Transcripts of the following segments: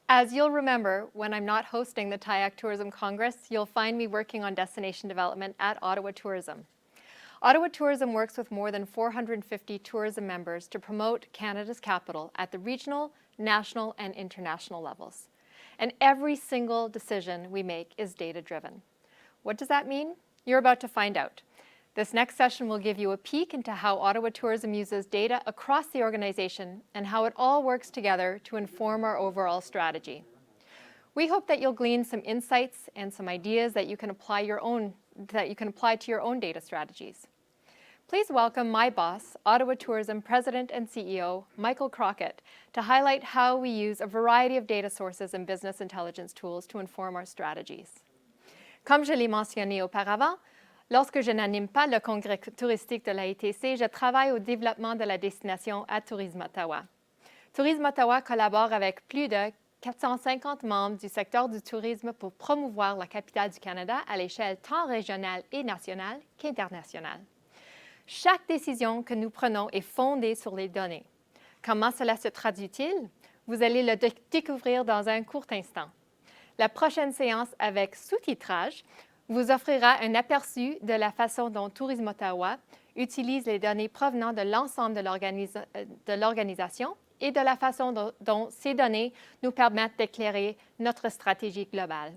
As you'll remember, when I'm not hosting the TIAC Tourism Congress, you'll find me working on destination development at Ottawa Tourism. Ottawa Tourism works with more than 450 tourism members to promote Canada's capital at the regional, national, and international levels. And every single decision we make is data-driven. What does that mean? You're about to find out. This next session will give you a peek into how Ottawa Tourism uses data across the organization and how it all works together to inform our overall strategy. We hope that you'll glean some insights and some ideas that you can apply to your own data strategies. Please welcome my boss, Ottawa Tourism President and CEO, Michael Crockett, to highlight how we use a variety of data sources and business intelligence tools to inform our strategies. Comme je l'ai mentionné auparavant, lorsque je n'anime pas le congrès touristique de la ITC, je travaille au développement de la destination à Tourisme Ottawa. Tourisme Ottawa collabore avec plus de 450 membres du secteur du tourisme pour promouvoir la capitale du Canada à l'échelle tant régionale et nationale qu'internationale. Chaque décision que nous prenons est fondée sur les données. Comment cela se traduit-il? Vous allez le découvrir dans un court instant. La prochaine séance avec sous-titrage vous offrira un aperçu de la façon dont Tourisme Ottawa utilise les données provenant de l'ensemble de l'organisation et de la façon dont ces données nous permettent d'éclairer notre stratégie globale.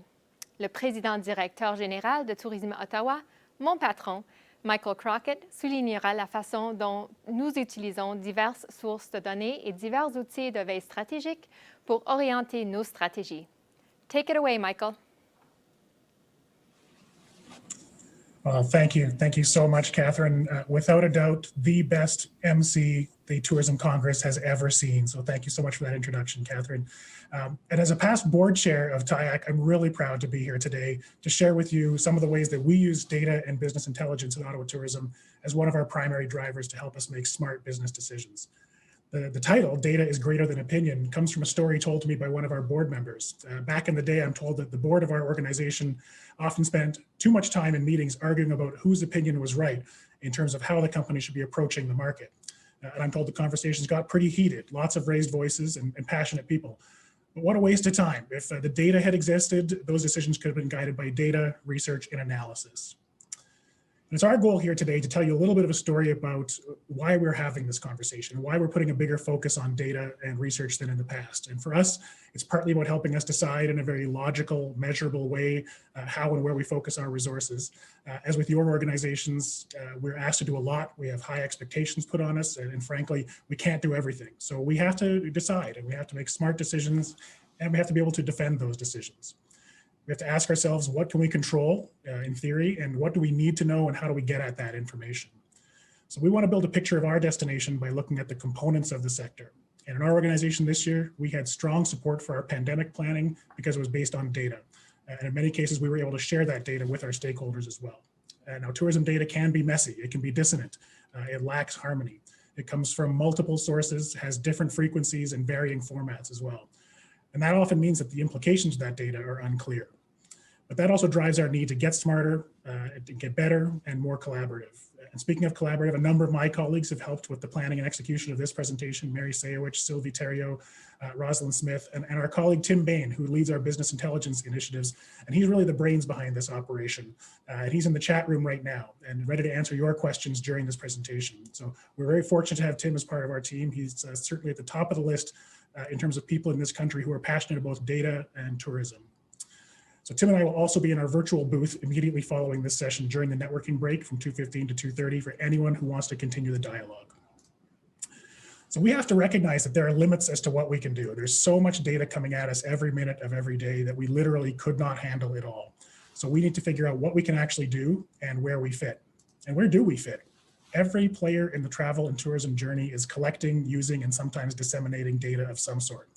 Le président directeur général de Tourisme Ottawa, mon patron, Michael Crockett, soulignera la façon dont nous utilisons diverses sources de données et divers outils de veille stratégique pour orienter nos stratégies. Take it away, Michael. Thank you. Thank you so much, Catherine. Without a doubt, the best MC the Tourism Congress has ever seen. So thank you so much for that introduction, Catherine. And as a past board chair of TIAC, I'm really proud to be here today to share with you some of the ways that we use data and business intelligence in Ottawa Tourism as one of our primary drivers to help us make smart business decisions. The title, Data is Greater Than Opinion, comes from a story told to me by one of our board members. Back in the day, I'm told that the board of our organization often spent too much time in meetings arguing about whose opinion was right in terms of how the company should be approaching the market. And I'm told the conversations got pretty heated, lots of raised voices and passionate people. But what a waste of time. If the data had existed, those decisions could have been guided by data, research, and analysis. And it's our goal here today to tell you a little bit of a story about why we're having this conversation, why we're putting a bigger focus on data and research than in the past. And for us, it's partly about helping us decide in a very logical, measurable way how and where we focus our resources. As with your organizations, we're asked to do a lot. We have high expectations put on us, and frankly, we can't do everything. So we have to decide, and we have to make smart decisions, and we have to be able to defend those decisions. We have to ask ourselves, what can we control in theory, and what do we need to know, and how do we get at that information? So we want to build a picture of our destination by looking at the components of the sector. And in our organization this year, we had strong support for our pandemic planning because it was based on data. And in many cases, we were able to share that data with our stakeholders as well. Now, tourism data can be messy. It can be dissonant. It lacks harmony. It comes from multiple sources, has different frequencies and varying formats as well. And that often means that the implications of that data are unclear. But that also drives our need to get smarter, to get better and more collaborative. And speaking of collaborative, a number of my colleagues have helped with the planning and execution of this presentation: Mary Sayowicz, Sylvie Theriault, Rosalind Smith, and our colleague Tim Bain, who leads our business intelligence initiatives. And he's really the brains behind this operation. And he's in the chat room right now and ready to answer your questions during this presentation. So we're very fortunate to have Tim as part of our team. He's certainly at the top of the list in terms of people in this country who are passionate about data and tourism. So Tim and I will also be in our virtual booth immediately following this session during the networking break from 2:15 to 2:30 for anyone who wants to continue the dialogue. So we have to recognize that there are limits as to what we can do. There's so much data coming at us every minute of every day that we literally could not handle it all. So we need to figure out what we can actually do and where we fit. And where do we fit? Every player in the travel and tourism journey is collecting, using, and sometimes disseminating data of some sort.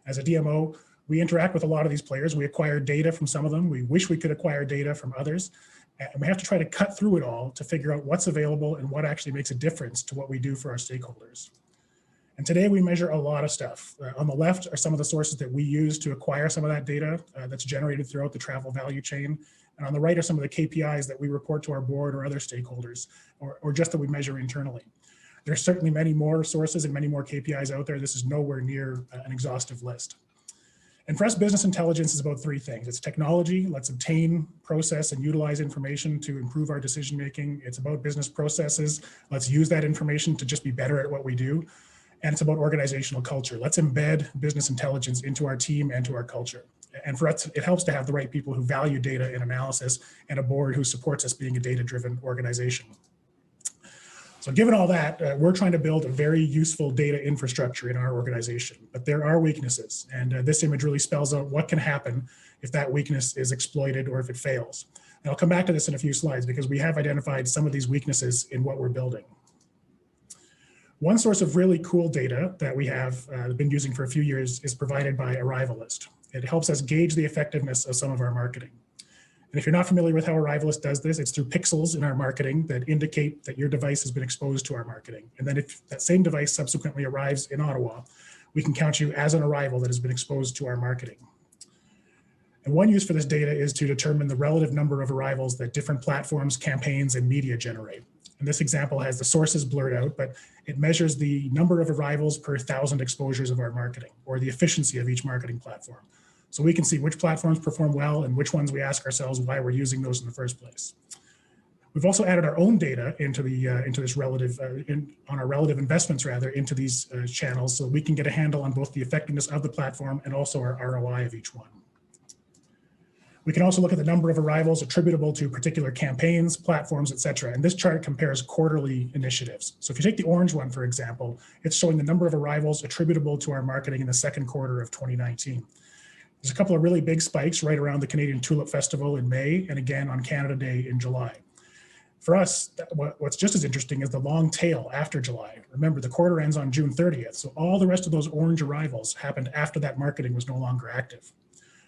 As a DMO, we interact with a lot of these players. We acquire data from some of them. We wish we could acquire data from others. And we have to try to cut through it all to figure out what's available and what actually makes a difference to what we do for our stakeholders. And today we measure a lot of stuff. On the left are some of the sources that we use to acquire some of that data that's generated throughout the travel value chain. And on the right are some of the KPIs that we report to our board or other stakeholders, or just that we measure internally. There's certainly many more sources and many more KPIs out there. This is nowhere near an exhaustive list. And for us, business intelligence is about three things. It's technology. Let's obtain, process, and utilize information to improve our decision-making. It's about business processes. Let's use that information to just be better at what we do. And it's about organizational culture. Let's embed business intelligence into our team and to our culture. And for us, it helps to have the right people who value data and analysis and a board who supports us being a data-driven organization. So given all that, we're trying to build a very useful data infrastructure in our organization, but there are weaknesses. And this image really spells out what can happen if that weakness is exploited or if it fails. And I'll come back to this in a few slides because we have identified some of these weaknesses in what we're building. One source of really cool data that we have been using for a few years is provided by Arrivalist. It helps us gauge the effectiveness of some of our marketing. And if you're not familiar with how Arrivalist does this, it's through pixels in our marketing that indicate that your device has been exposed to our marketing. And then if that same device subsequently arrives in Ottawa, we can count you as an arrival that has been exposed to our marketing. And one use for this data is to determine the relative number of arrivals that different platforms, campaigns, and media generate. And this example has the sources blurred out, but it measures the number of arrivals per 1,000 exposures of our marketing, or the efficiency of each marketing platform. So we can see which platforms perform well and which ones we ask ourselves why we're using those in the first place. We've also added our own data into this relative on our relative investments rather into these channels, so we can get a handle on both the effectiveness of the platform and also our ROI of each one. We can also look at the number of arrivals attributable to particular campaigns, platforms, et cetera. And this chart compares quarterly initiatives. So if you take the orange one, for example, it's showing the number of arrivals attributable to our marketing in the second quarter of 2019. There's a couple of really big spikes right around the Canadian Tulip Festival in May and again on Canada Day in July. For us, what's just as interesting is the long tail after July. Remember, the quarter ends on June 30th, so all the rest of those orange arrivals happened after that marketing was no longer active.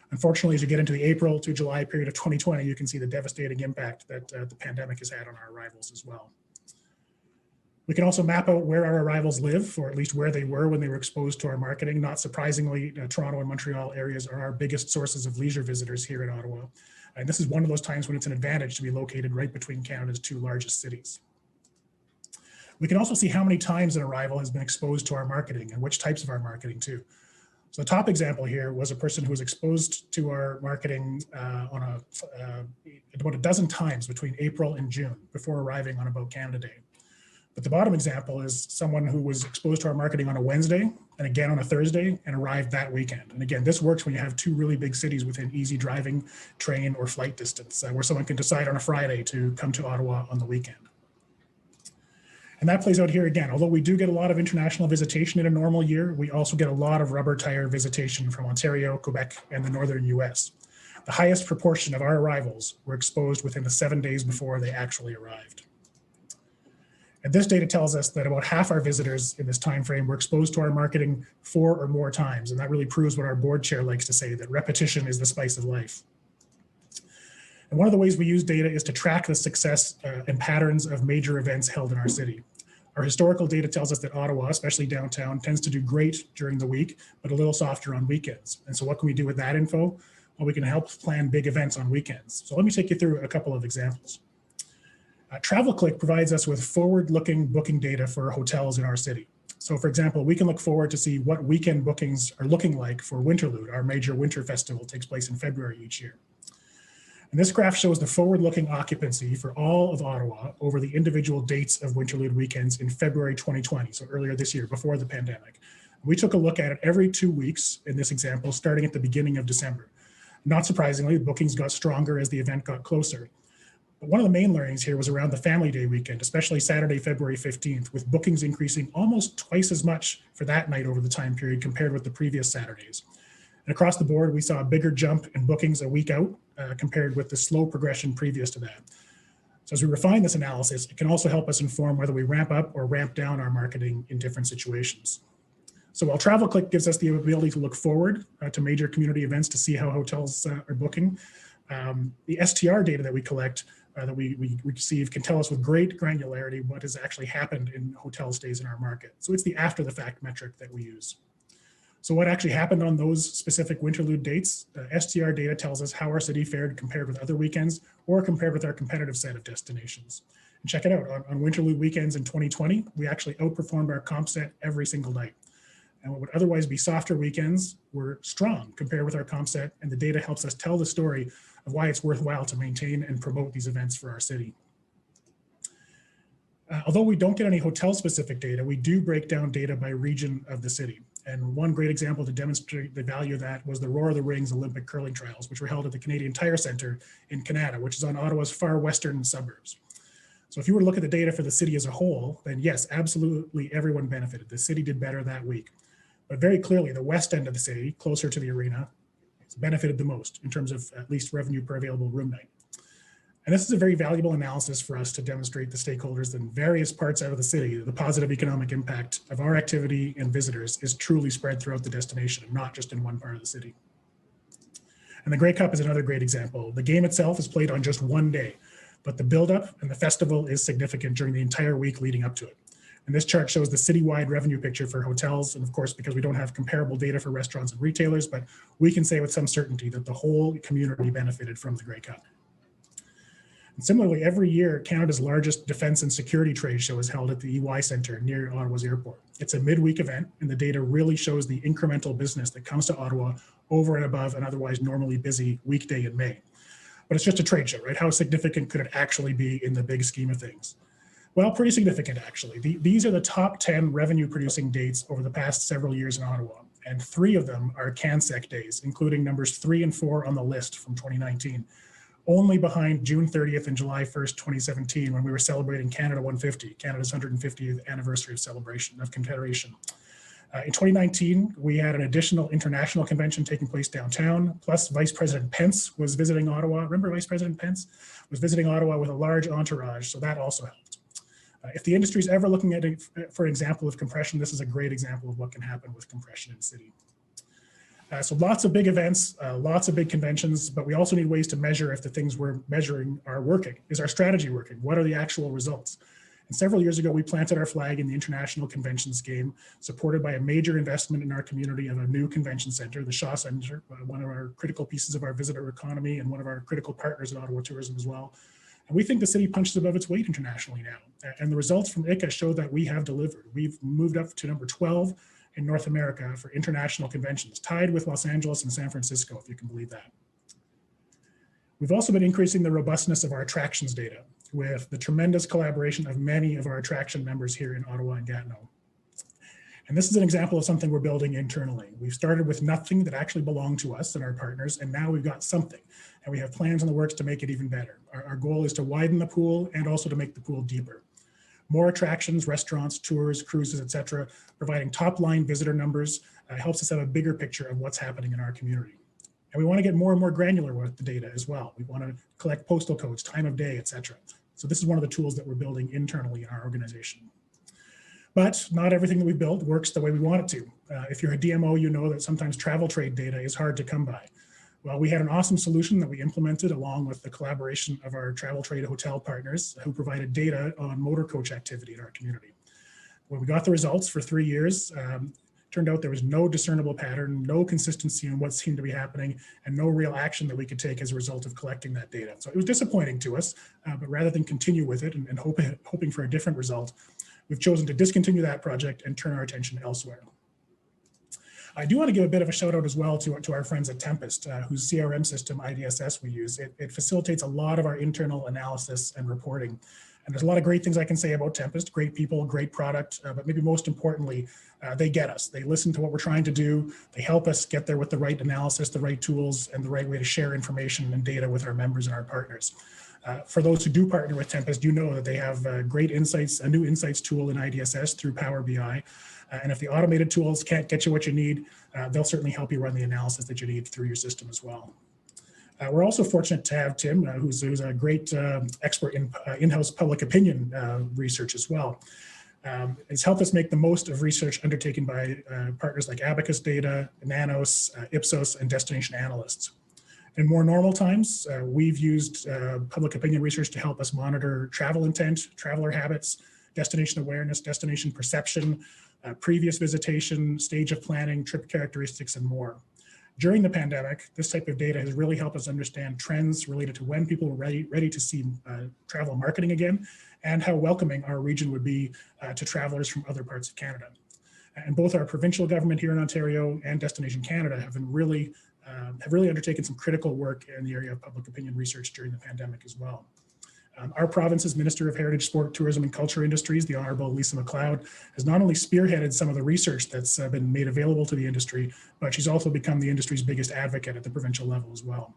Unfortunately, as you get into the April to July period of 2020, you can see the devastating impact that the pandemic has had on our arrivals as well. We can also map out where our arrivals live, or at least where they were when they were exposed to our marketing. Not surprisingly, Toronto and Montreal areas are our biggest sources of leisure visitors here in Ottawa. And this is one of those times when it's an advantage to be located right between Canada's two largest cities. We can also see how many times an arrival has been exposed to our marketing and which types of our marketing too. So the top example here was a person who was exposed to our marketing about a dozen times between April and June before arriving on About Canada Day. But the bottom example is someone who was exposed to our marketing on a Wednesday and again on a Thursday and arrived that weekend. And again, this works when you have two really big cities within easy driving, train, or flight distance, where someone can decide on a Friday to come to Ottawa on the weekend. And that plays out here again. Although we do get a lot of international visitation in a normal year, we also get a lot of rubber tire visitation from Ontario, Quebec, and the northern US. The highest proportion of our arrivals were exposed within the 7 days before they actually arrived. And this data tells us that about half our visitors in this time frame were exposed to our marketing 4 or more times. And that really proves what our board chair likes to say, that repetition is the spice of life. And one of the ways we use data is to track the success and patterns of major events held in our city. Our historical data tells us that Ottawa, especially downtown, tends to do great during the week, but a little softer on weekends. And so what can we do with that info? Well, we can help plan big events on weekends. So let me take you through a couple of examples. TravelClick provides us with forward-looking booking data for hotels in our city. So for example, we can look forward to see what weekend bookings are looking like for Winterlude, our major winter festival takes place in February each year. And this graph shows the forward-looking occupancy for all of Ottawa over the individual dates of Winterlude weekends in February 2020, so earlier this year, before the pandemic. We took a look at it every 2 weeks in this example, starting at the beginning of December. Not surprisingly, bookings got stronger as the event got closer. But one of the main learnings here was around the Family Day weekend, especially Saturday, February 15th, with bookings increasing almost twice as much for that night over the time period compared with the previous Saturdays. And across the board, we saw a bigger jump in bookings a week out compared with the slow progression previous to that. So as we refine this analysis, it can also help us inform whether we ramp up or ramp down our marketing in different situations. So while TravelClick gives us the ability to look forward to major community events to see how hotels are booking, the STR data that we collect that we receive can tell us with great granularity what has actually happened in hotel stays in our market. So it's the after the fact metric that we use. So what actually happened on those specific Winterlude dates? STR data tells us how our city fared compared with other weekends or compared with our competitive set of destinations. And check it out, on Winterlude weekends in 2020, we actually outperformed our comp set every single night. and what would otherwise be softer weekends were strong compared with our comp set, and the data helps us tell the story of why it's worthwhile to maintain and promote these events for our city. Although we don't get any hotel-specific data, we do break down data by region of the city. And one great example to demonstrate the value of that was the Roar of the Rings Olympic curling trials, which were held at the Canadian Tire Centre in Canada, which is on Ottawa's far western suburbs. So if you were to look at the data for the city as a whole, then yes, absolutely everyone benefited. The city did better that week. But very clearly, the west end of the city, closer to the arena, benefited the most in terms of at least revenue per available room night. And this is a very valuable analysis for us to demonstrate to stakeholders in various parts out of the city, the positive economic impact of our activity and visitors is truly spread throughout the destination and not just in one part of the city. And the Grey Cup is another great example. The game itself is played on just one day, but the buildup and the festival is significant during the entire week leading up to it. And this chart shows the citywide revenue picture for hotels. And of course, because we don't have comparable data for restaurants and retailers, but we can say with some certainty that the whole community benefited from the Grey Cup. And similarly, every year, Canada's largest defense and security trade show is held at the EY Centre near Ottawa's airport. It's a midweek event, and the data really shows the incremental business that comes to Ottawa over and above an otherwise normally busy weekday in May. But it's just a trade show, right? How significant could it actually be in the big scheme of things? Well, pretty significant, actually. These are the top 10 revenue-producing dates over the past several years in Ottawa, and 3 of them are CanSec days, including numbers 3 and 4 on the list from 2019. Only behind June 30th and July 1st, 2017, when we were celebrating Canada 150, Canada's 150th anniversary of celebration of Confederation. In 2019, we had an additional international convention taking place downtown, plus Vice President Pence was visiting Ottawa. Remember Vice President Pence was visiting Ottawa with a large entourage, so that also helped. If the industry is ever looking at it for an example of compression, this is a great example of what can happen with compression in the city. So lots of big events, lots of big conventions, but we also need ways to measure if the things we're measuring are working. Is our strategy working? What are the actual results? And several years ago, we planted our flag in the international conventions game, supported by a major investment in our community of a new convention center, the Shaw Center, one of our critical pieces of our visitor economy and one of our critical partners in Ottawa tourism as well. And we think the city punches above its weight internationally now. And the results from ICA show that we have delivered. We've moved up to number 12 in North America for international conventions, tied with Los Angeles and San Francisco, if you can believe that. We've also been increasing the robustness of our attractions data with the tremendous collaboration of many of our attraction members here in Ottawa and Gatineau. And this is an example of something we're building internally. We've started with nothing that actually belonged to us and our partners, and now we've got something, and we have plans in the works to make it even better. Our goal is to widen the pool and also to make the pool deeper. More attractions, restaurants, tours, cruises, et cetera, providing top-line visitor numbers helps us have a bigger picture of what's happening in our community. And we want to get more and more granular with the data as well. We want to collect postal codes, time of day, et cetera. So this is one of the tools that we're building internally in our organization. But not everything that we build works the way we want it to. If you're a DMO, you know that sometimes travel trade data is hard to come by. Well, we had an awesome solution that we implemented along with the collaboration of our travel trade hotel partners who provided data on motor coach activity in our community. When we got the results for 3 years, turned out there was no discernible pattern, no consistency in what seemed to be happening, and no real action that we could take as a result of collecting that data. So it was disappointing to us, but rather than continue with it and hoping for a different result, we've chosen to discontinue that project and turn our attention elsewhere. I do want to give a bit of a shout out as well to our friends at Tempest, whose CRM system, IDSS, we use. It facilitates a lot of our internal analysis and reporting. And there's a lot of great things I can say about Tempest, great people, great product, but maybe most importantly, they get us. They listen to what we're trying to do. They help us get there with the right analysis, the right tools, and the right way to share information and data with our members and our partners. For those who do partner with Tempest, you know that they have great insights, a new insights tool in IDSS through Power BI. And if the automated tools can't get you what you need, they'll certainly help you run the analysis that you need through your system as well. We're also fortunate to have Tim, who's a great expert in in-house public opinion research as well. It's helped us make the most of research undertaken by partners like Abacus Data, Nanos, Ipsos, and Destination Analysts. In more normal times, we've used public opinion research to help us monitor travel intent, traveler habits, destination awareness, destination perception, previous visitation, stage of planning, trip characteristics, and more. During the pandemic, this type of data has really helped us understand trends related to when people were ready to see travel marketing again, and how welcoming our region would be to travelers from other parts of Canada. And both our provincial government here in Ontario and Destination Canada have really undertaken some critical work in the area of public opinion research during the pandemic as well. Our province's Minister of Heritage, Sport, Tourism and Culture Industries, the Honourable Lisa MacLeod, has not only spearheaded some of the research that's been made available to the industry, but she's also become the industry's biggest advocate at the provincial level as well.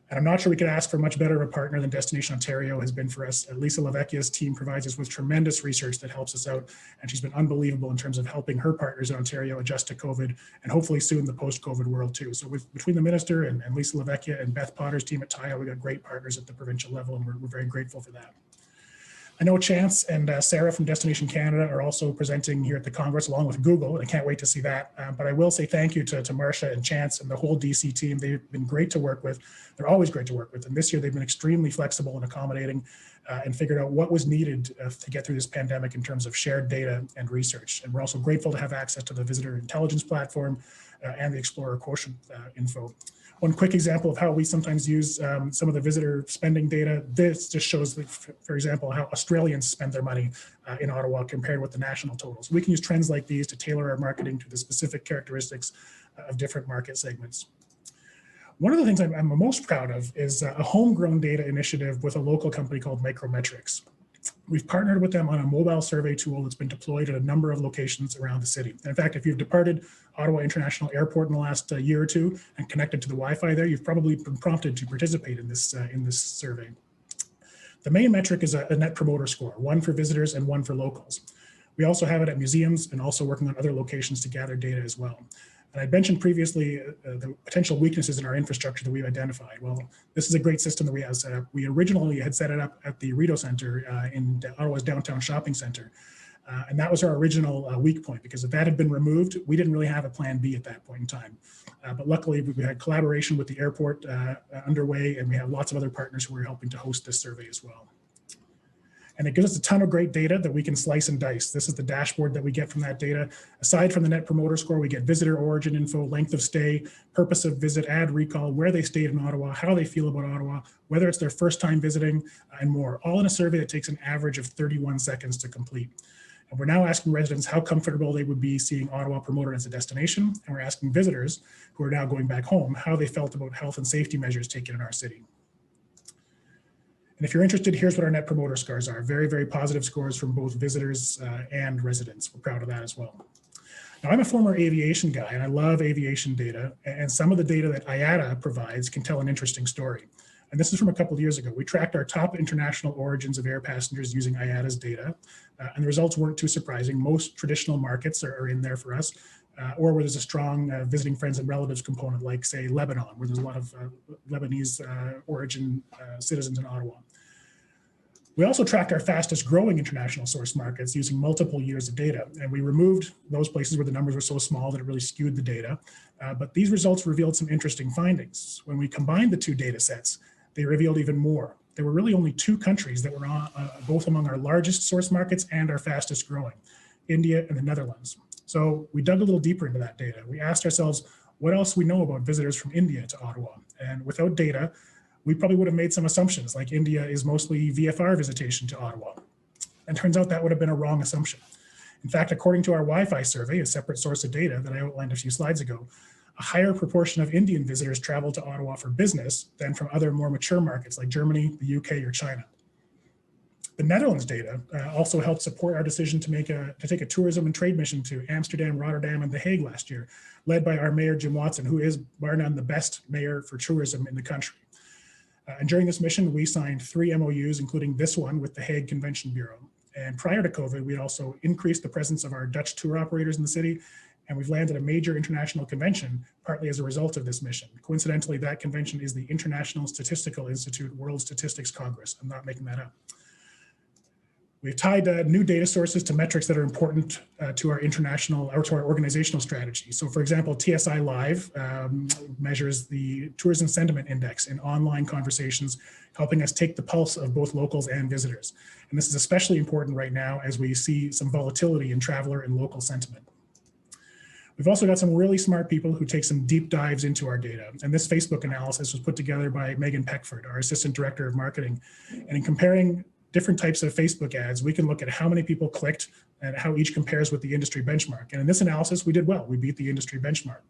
And I'm not sure we could ask for much better of a partner than Destination Ontario has been for us. Lisa Lavecchia's team provides us with tremendous research that helps us out, and she's been unbelievable in terms of helping her partners in Ontario adjust to COVID, and hopefully soon the post-COVID world too. So between the Minister and Lisa Lavecchia and Beth Potter's team at TIAC, we've got great partners at the provincial level, and we're very grateful for that. I know Chance and Sarah from Destination Canada are also presenting here at the Congress along with Google, and I can't wait to see that. But I will say thank you to Marcia and Chance and the whole DC team. They've been great to work with. They're always great to work with. And this year they've been extremely flexible and accommodating and figured out what was needed to get through this pandemic in terms of shared data and research. And we're also grateful to have access to the visitor intelligence platform and the Explorer Quotient info. One quick example of how we sometimes use some of the visitor spending data. This just shows, for example, how Australians spend their money in Ottawa compared with the national totals. We can use trends like these to tailor our marketing to the specific characteristics of different market segments. One of the things I'm most proud of is a homegrown data initiative with a local company called Micrometrics. We've partnered with them on a mobile survey tool that's been deployed at a number of locations around the city. In fact, if you've departed Ottawa International Airport in the last year or two and connected to the Wi-Fi there, you've probably been prompted to participate in this survey. The main metric is a Net Promoter Score, one for visitors and one for locals. We also have it at museums and also working on other locations to gather data as well. And I mentioned previously the potential weaknesses in our infrastructure that we've identified. Well, this is a great system that we have set up. We originally had set it up at the Rideau Centre in Ottawa's downtown shopping centre. And that was our original weak point, because if that had been removed, we didn't really have a plan B at that point in time. But luckily, we had collaboration with the airport underway, and we have lots of other partners who are helping to host this survey as well. And it gives us a ton of great data that we can slice and dice. This is the dashboard that we get from that data. Aside from the Net Promoter Score, we get visitor origin info, length of stay, purpose of visit, ad recall, where they stayed in Ottawa, how they feel about Ottawa, whether it's their first time visiting, and more, all in a survey that takes an average of 31 seconds to complete. And we're now asking residents how comfortable they would be seeing Ottawa promoted as a destination. And we're asking visitors who are now going back home how they felt about health and safety measures taken in our city. And if you're interested, here's what our Net Promoter Scores are. Very, very positive scores from both visitors and residents. We're proud of that as well. Now, I'm a former aviation guy, and I love aviation data. And some of the data that IATA provides can tell an interesting story. And this is from a couple of years ago. We tracked our top international origins of air passengers using IATA's data. And the results weren't too surprising. Most traditional markets are in there for us, or where there's a strong visiting friends and relatives component, like, say, Lebanon, where there's a lot of Lebanese origin citizens in Ottawa. We also tracked our fastest growing international source markets using multiple years of data, and we removed those places where the numbers were so small that it really skewed the data. But these results revealed some interesting findings. When we combined the two data sets, they revealed even more. There were really only two countries that were both among our largest source markets and our fastest growing, India and the Netherlands. So we dug a little deeper into that data. We asked ourselves, what else we know about visitors from India to Ottawa? And without data, we probably would have made some assumptions, like India is mostly VFR visitation to Ottawa. And turns out that would have been a wrong assumption. In fact, according to our Wi-Fi survey, a separate source of data that I outlined a few slides ago, a higher proportion of Indian visitors travel to Ottawa for business than from other more mature markets like Germany, the UK, or China. The Netherlands data also helped support our decision to take a tourism and trade mission to Amsterdam, Rotterdam, and The Hague last year, led by our mayor, Jim Watson, who is, bar none, the best mayor for tourism in the country. And during this mission, we signed 3 MOUs, including this one with the Hague Convention Bureau. And prior to COVID, we also increased the presence of our Dutch tour operators in the city, and we've landed a major international convention, partly as a result of this mission. Coincidentally, that convention is the International Statistical Institute World Statistics Congress. I'm not making that up. We've tied new data sources to metrics that are important to our international or to our organizational strategy. So for example, TSI Live measures the Tourism Sentiment Index in online conversations, helping us take the pulse of both locals and visitors. And this is especially important right now as we see some volatility in traveler and local sentiment. We've also got some really smart people who take some deep dives into our data. And this Facebook analysis was put together by Megan Peckford, our Assistant Director of Marketing. And in comparing different types of Facebook ads, we can look at how many people clicked and how each compares with the industry benchmark. And in this analysis, we did well. We beat the industry benchmark.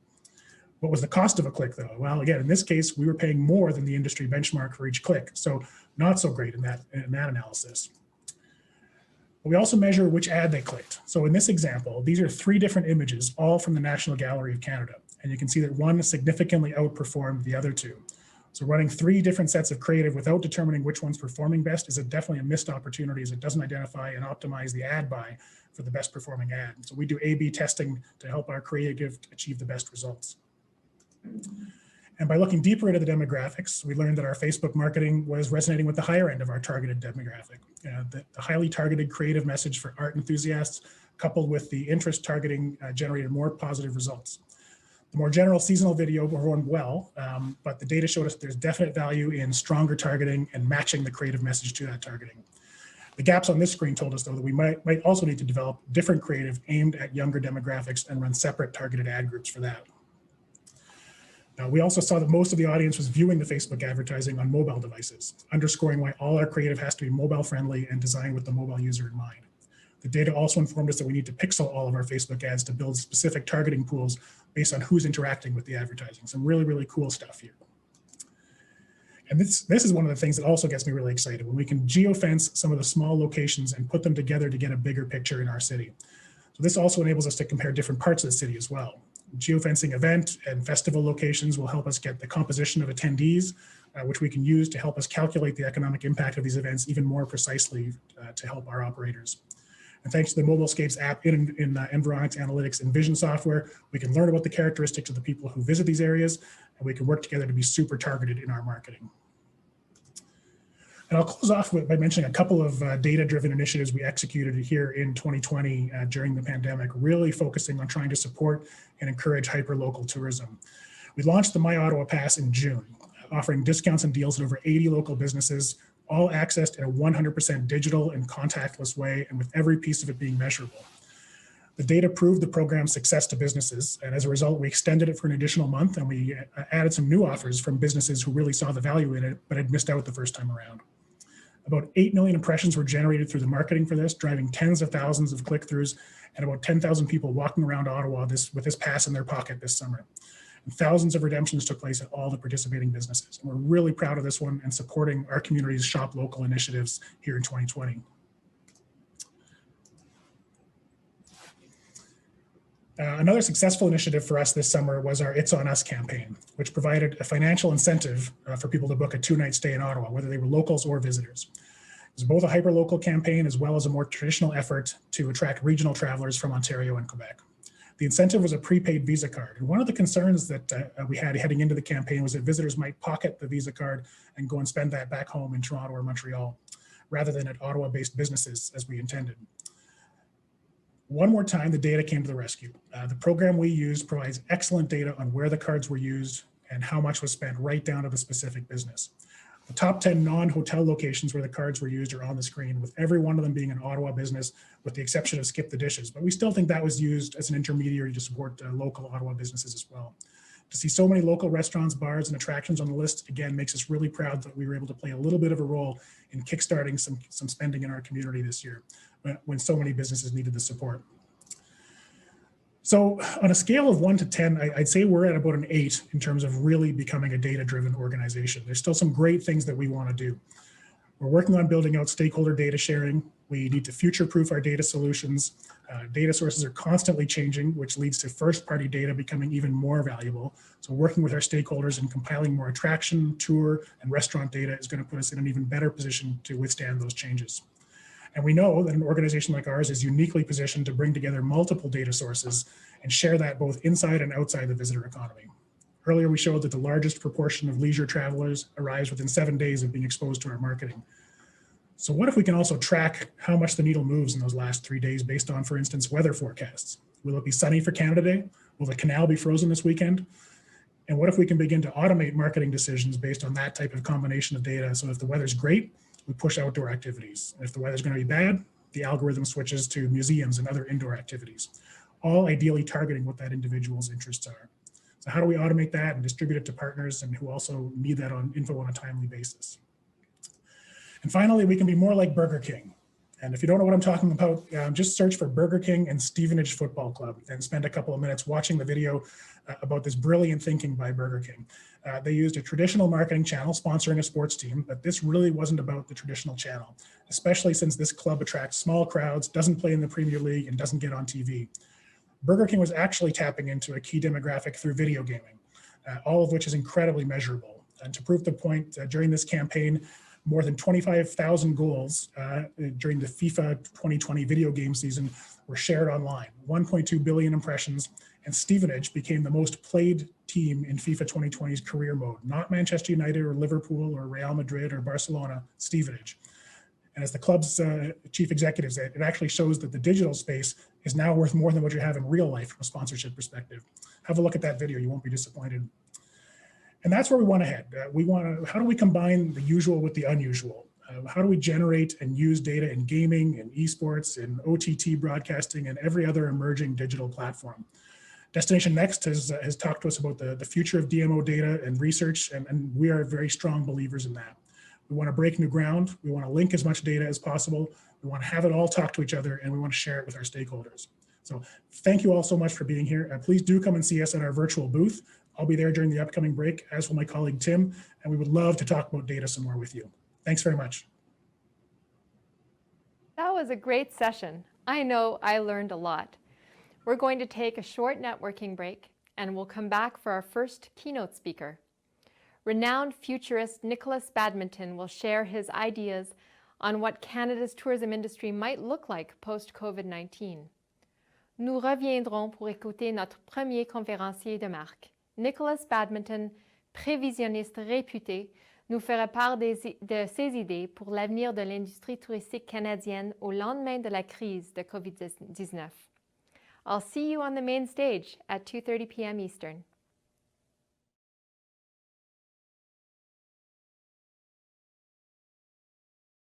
What was the cost of a click though? Well, again, in this case, we were paying more than the industry benchmark for each click. So not so great in that analysis. But we also measure which ad they clicked. So in this example, these are 3 different images, all from the National Gallery of Canada. And you can see that one significantly outperformed the other 2. So running 3 different sets of creative without determining which one's performing best is definitely a missed opportunity, as it doesn't identify and optimize the ad buy for the best performing ad. So we do A/B testing to help our creative achieve the best results. And by looking deeper into the demographics, we learned that our Facebook marketing was resonating with the higher end of our targeted demographic. The highly targeted creative message for art enthusiasts, coupled with the interest targeting, generated more positive results. The more general seasonal video performed well, but the data showed us there's definite value in stronger targeting and matching the creative message to that targeting. The gaps on this screen told us, though, that we might also need to develop different creative aimed at younger demographics and run separate targeted ad groups for that. We also saw that most of the audience was viewing the Facebook advertising on mobile devices, underscoring why all our creative has to be mobile friendly and designed with the mobile user in mind. The data also informed us that we need to pixel all of our Facebook ads to build specific targeting pools based on who's interacting with the advertising. Some really, really cool stuff here. And this is one of the things that also gets me really excited, when we can geofence some of the small locations and put them together to get a bigger picture in our city. So this also enables us to compare different parts of the city as well. Geofencing event and festival locations will help us get the composition of attendees, which we can use to help us calculate the economic impact of these events even more precisely to help our operators. And thanks to the MobileScapes app in Environics Analytics and Vision software, we can learn about the characteristics of the people who visit these areas, and we can work together to be super targeted in our marketing. And I'll close off by mentioning a couple of data-driven initiatives we executed here in 2020 during the pandemic, really focusing on trying to support and encourage hyper-local tourism. We launched the My Ottawa Pass in June, offering discounts and deals at over 80 local businesses, all accessed in a 100% digital and contactless way, and with every piece of it being measurable. The data proved the program's success to businesses, and as a result, we extended it for an additional month, and we added some new offers from businesses who really saw the value in it, but had missed out the first time around. About 8 million impressions were generated through the marketing for this, driving tens of thousands of click-throughs and about 10,000 people walking around Ottawa with this pass in their pocket this summer. And thousands of redemptions took place at all the participating businesses. And we're really proud of this one and supporting our community's Shop Local initiatives here in 2020. Another successful initiative for us this summer was our It's On Us campaign, which provided a financial incentive for people to book a 2-night stay in Ottawa, whether they were locals or visitors. It was both a hyper-local campaign as well as a more traditional effort to attract regional travelers from Ontario and Quebec. The incentive was a prepaid Visa card. And one of the concerns that we had heading into the campaign was that visitors might pocket the Visa card and go and spend that back home in Toronto or Montreal, rather than at Ottawa-based businesses as we intended. One more time, the data came to the rescue. The program we used provides excellent data on where the cards were used and how much was spent right down to the specific business. The top 10 non-hotel locations where the cards were used are on the screen, with every one of them being an Ottawa business, with the exception of Skip the Dishes. But we still think that was used as an intermediary to support local Ottawa businesses as well. To see so many local restaurants, bars, and attractions on the list, again, makes us really proud that we were able to play a little bit of a role in kickstarting some spending in our community this year, when so many businesses needed the support. So on a scale of 1 to 10, I'd say we're at about an 8 in terms of really becoming a data-driven organization. There's still some great things that we want to do. We're working on building out stakeholder data sharing. We need to future-proof our data solutions. Data sources are constantly changing, which leads to first-party data becoming even more valuable. So working with our stakeholders and compiling more attraction, tour, and restaurant data is going to put us in an even better position to withstand those changes. And we know that an organization like ours is uniquely positioned to bring together multiple data sources and share that both inside and outside the visitor economy. Earlier, we showed that the largest proportion of leisure travelers arrives within 7 days of being exposed to our marketing. So what if we can also track how much the needle moves in those last 3 days based on, for instance, weather forecasts? Will it be sunny for Canada Day? Will the canal be frozen this weekend? And what if we can begin to automate marketing decisions based on that type of combination of data? So if the weather's great, we push outdoor activities. If the weather's going to be bad, the algorithm switches to museums and other indoor activities, all ideally targeting what that individual's interests are. So how do we automate that and distribute it to partners and who also need that info on a timely basis? And finally, we can be more like Burger King. And if you don't know what I'm talking about, just search for Burger King and Stevenage Football Club and spend a couple of minutes watching the video about this brilliant thinking by Burger King. They used a traditional marketing channel sponsoring a sports team, but this really wasn't about the traditional channel, especially since this club attracts small crowds, doesn't play in the Premier League, and doesn't get on TV. Burger King was actually tapping into a key demographic through video gaming, all of which is incredibly measurable. And to prove the point, during this campaign, more than 25,000 goals during the FIFA 2020 video game season were shared online, 1.2 billion impressions, and Stevenage became the most played team in FIFA 2020's career mode, not Manchester United or Liverpool or Real Madrid or Barcelona, Stevenage. And as the club's chief executive said, it actually shows that the digital space is now worth more than what you have in real life from a sponsorship perspective. Have a look at that video, you won't be disappointed. And that's where we want to head. How do we combine the usual with the unusual? How do we generate and use data in gaming, in esports, in OTT broadcasting, and every other emerging digital platform? Destination Next has talked to us about the future of DMO data and research, and we are very strong believers in that. We want to break new ground. We want to link as much data as possible. We want to have it all talk to each other, and we want to share it with our stakeholders. So thank you all so much for being here. Please do come and see us at our virtual booth. I'll be there during the upcoming break, as will my colleague Tim, and we would love to talk about data some more with you. Thanks very much. That was a great session. I know I learned a lot. We're going to take a short networking break, and we'll come back for our first keynote speaker. Renowned futurist Nicholas Badminton will share his ideas on what Canada's tourism industry might look like post-COVID-19. Nous reviendrons pour écouter notre premier conférencier de marque. Nicholas Badminton, prévisionniste réputé, nous fera part de ses idées pour l'avenir de l'industrie touristique canadienne au lendemain de la crise de COVID-19. I'll see you on the main stage at 2:30 p.m. Eastern.